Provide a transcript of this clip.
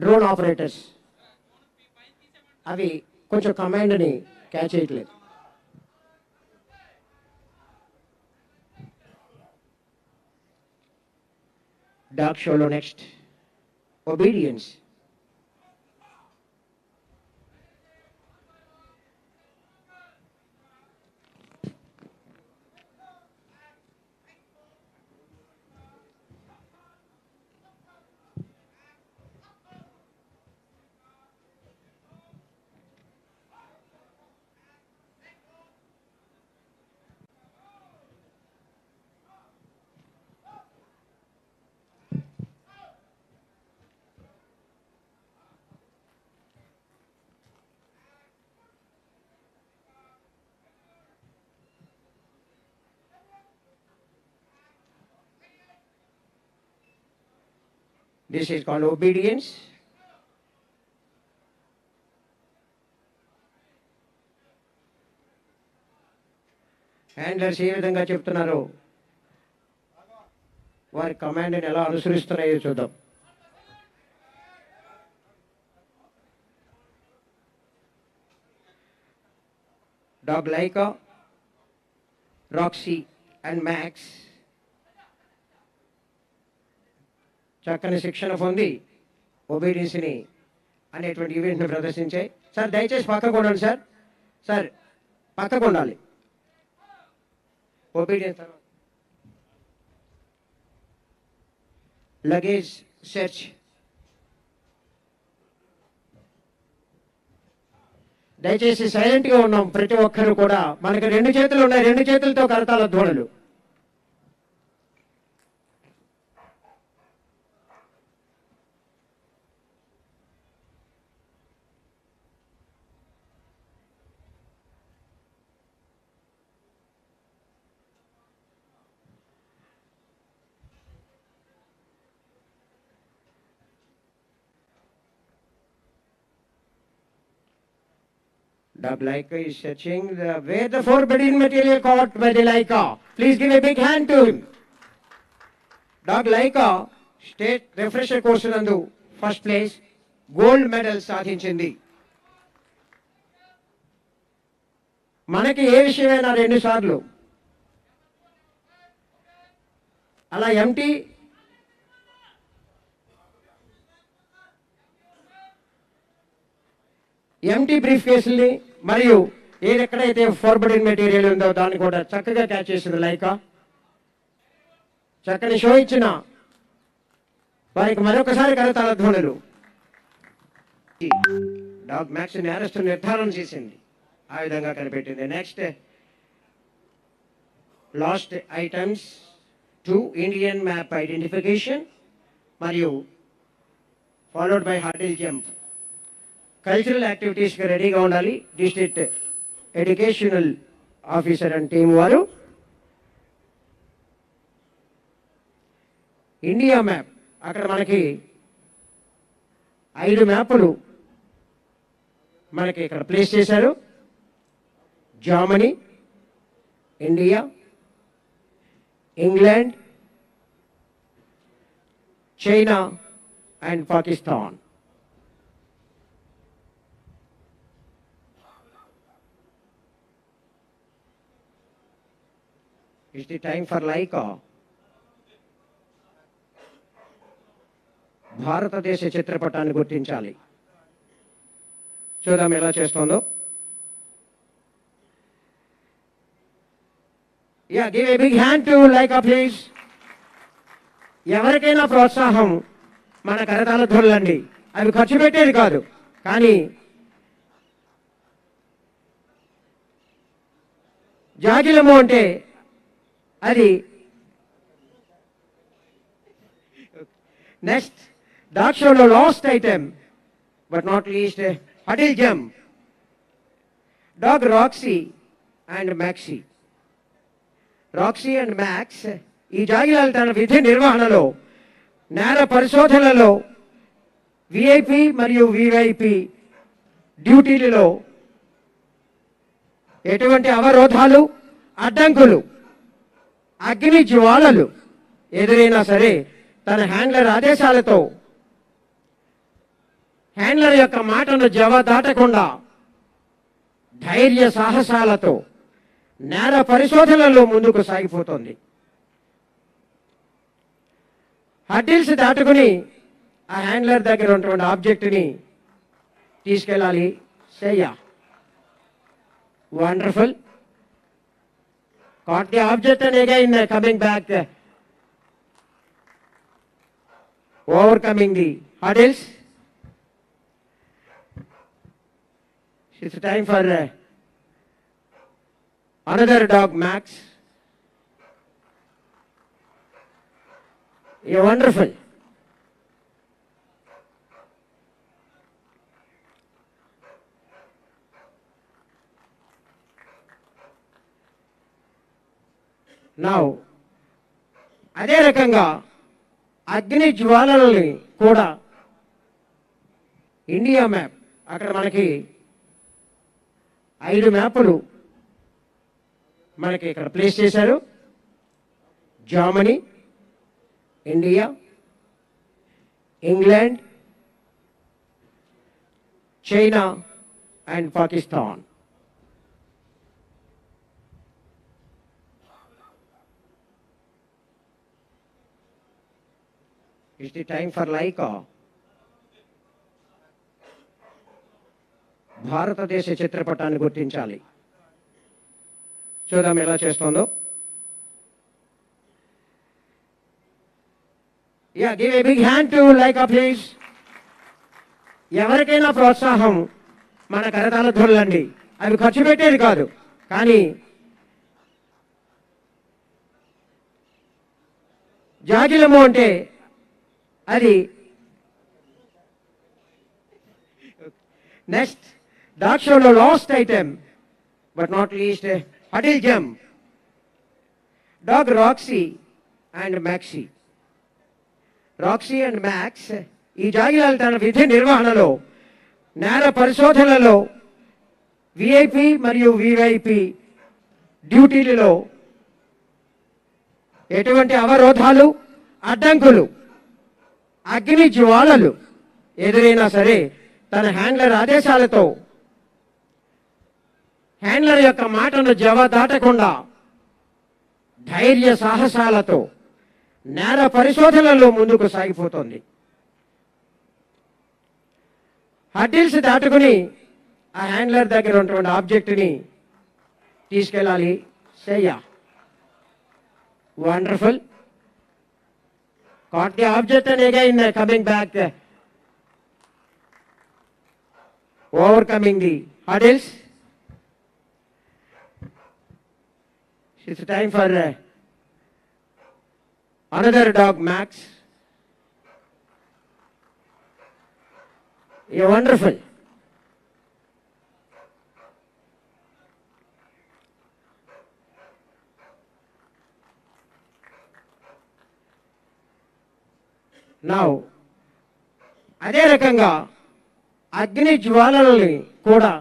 Drone operators అవి కొంచెం కమాండ్ని క్యాచ్ చేయట్లేదు. డాగ్ షోలో next obedience. This is called obedience. Handlers ఏ విధంగా చెప్తున్నారో వారి కమాండ్ని ఎలా అనుసరిస్తున్నాయో చూద్దాం. Dog Laika, Roxy and Max చక్కని శిక్షణ పొంది ఒబీడియన్స్ని అనేటువంటి ఈవెంట్ని ప్రదర్శించాయి. సార్ దయచేసి పక్కకు ఉండండి సార్. సార్ పక్కకు ఉండాలి. Obedience luggage search. దయచేసి సైలెంట్గా ఉన్నాం ప్రతి ఒక్కరు కూడా. మనకి 2 చేతులు ఉన్నాయి, 2 చేతులతో కరతాల ధ్వనులు. Dog Laika is searching where the forbidden material caught by the Laika. Please give a big hand to him. Dog Laika state refresher course నందు ఫస్ట్ ప్లేస్ గోల్డ్ మెడల్ సాధించింది. మనకి ఏ విషయమైనా 2 సార్లు అలా ఎంటీ బ్రీఫ్ కేసుల్ని మరియు ఎక్కడైతే ఫార్బిడెన్ మెటీరియల్ ఉందో దాన్ని కూడా చక్కగా క్యాచ్ చేసింది లైకా. చక్కని షో ఇచ్చిన వారికి మరొకసారి కరతాళ ధ్వనులు. డాగ్ మ్యాక్స్ అరెస్ట్ నిర్ధారణ చేసింది, ఆ విధంగా కనిపెట్టింది. Next last items 2 Indian map identification మరియు followed by hurdle jump. Cultural యాక్టివిటీస్కి రెడీగా ఉండాలి. District educational officer and team వారు. ఇండియా మ్యాప్ అక్కడ మనకి 5 మ్యాపులు మనకి ఇక్కడ ప్లేస్ చేశారు. Germany, India, England, China and Pakistan. It's the time for Laika. భారతదేశ చిత్రపటాన్ని గుర్తించాలి. చూద్దాం ఎలా చేస్తుందో. Yeah, give a big hand to Laika please. ఎవరికైనా ప్రోత్సాహం మన కరతాళ ధ్వనులండి. అవి ఖర్చు పెట్టేది కాదు, కానీ జాగిలము అంటే అది. నెక్స్ట్ డాగ్ షోలో last item but not least hurdle jump. Dog Roxy and maxi. Roxy and max ఈ జాగిలాలు తన విధి నిర్వహణలో, నేర పరిశోధనలో, విఐపి మరియు వివైపి డ్యూటీలలో ఎటువంటి అవరోధాలు, అడ్డంకులు, అగ్ని జ్వాలలు ఎదురైనా సరే తన హ్యాండ్లర్ ఆదేశాలతో హ్యాండ్లర్ యొక్క మాటను జవదాటకుండా ధైర్య సాహసాలతో నేర పరిశోధనలో ముందుకు సాగిపోతుంది. హర్డిల్స్ దాటుకుని ఆ హ్యాండ్లర్ దగ్గర ఉన్నటువంటి ఆబ్జెక్ట్ని తీసుకెళ్ళాలి. సేయా wonderful. Caught the object and again coming back, overcoming the hurdles. It's time for another dog, Max. You're wonderful. Now, అదే రకంగా అగ్ని జ్వాలలని కూడా ఇండియా మ్యాప్ అక్కడ మనకి 5 మ్యాపులు మనకి ఇక్కడ ప్లేస్ చేశారు. Germany, India, England, China and Pakistan. It's the time for Laika. భారతదేశ చిత్రపటాన్ని గుర్తించాలి. చూద్దాం ఎలా చేస్తుందో. Yeah, give a big hand to Laika, please. ఎవరికైనా ప్రోత్సాహం మన కరతాళ ధ్వనులండి. అవి ఖర్చు పెట్టేది కాదు, కానీ జాగిలము అంటే అది. నెక్స్ట్ డాగ్ షోలో last item but not least huddle jump. Dog Roxy and maxi. Roxy and max ఈ జాగిలాలు తన విధి నిర్వహణలో నేర పరిశోధనలో విఐపి మరియు విఐపి డ్యూటీలలో ఎటువంటి అవరోధాలు, అడ్డంకులు, అగ్ని జ్వాలలు ఎదురైనా సరే తన హ్యాండ్లర్ ఆదేశాలతో హ్యాండ్లర్ యొక్క మాటను జవదాటకుండా ధైర్య సాహసాలతో నేర పరిశోధనలో ముందుకు సాగిపోతుంది. హర్డిల్స్ దాటుకుని ఆ హ్యాండ్లర్ దగ్గర ఉన్నటువంటి ఆబ్జెక్ట్ని తీసుకెళ్ళాలి. సేయా wonderful. Caught the object and again coming back, overcoming the hurdles. It's time for another dog, Max. You're wonderful. Now, అదే రకంగా అగ్ని జ్వాలలని కూడా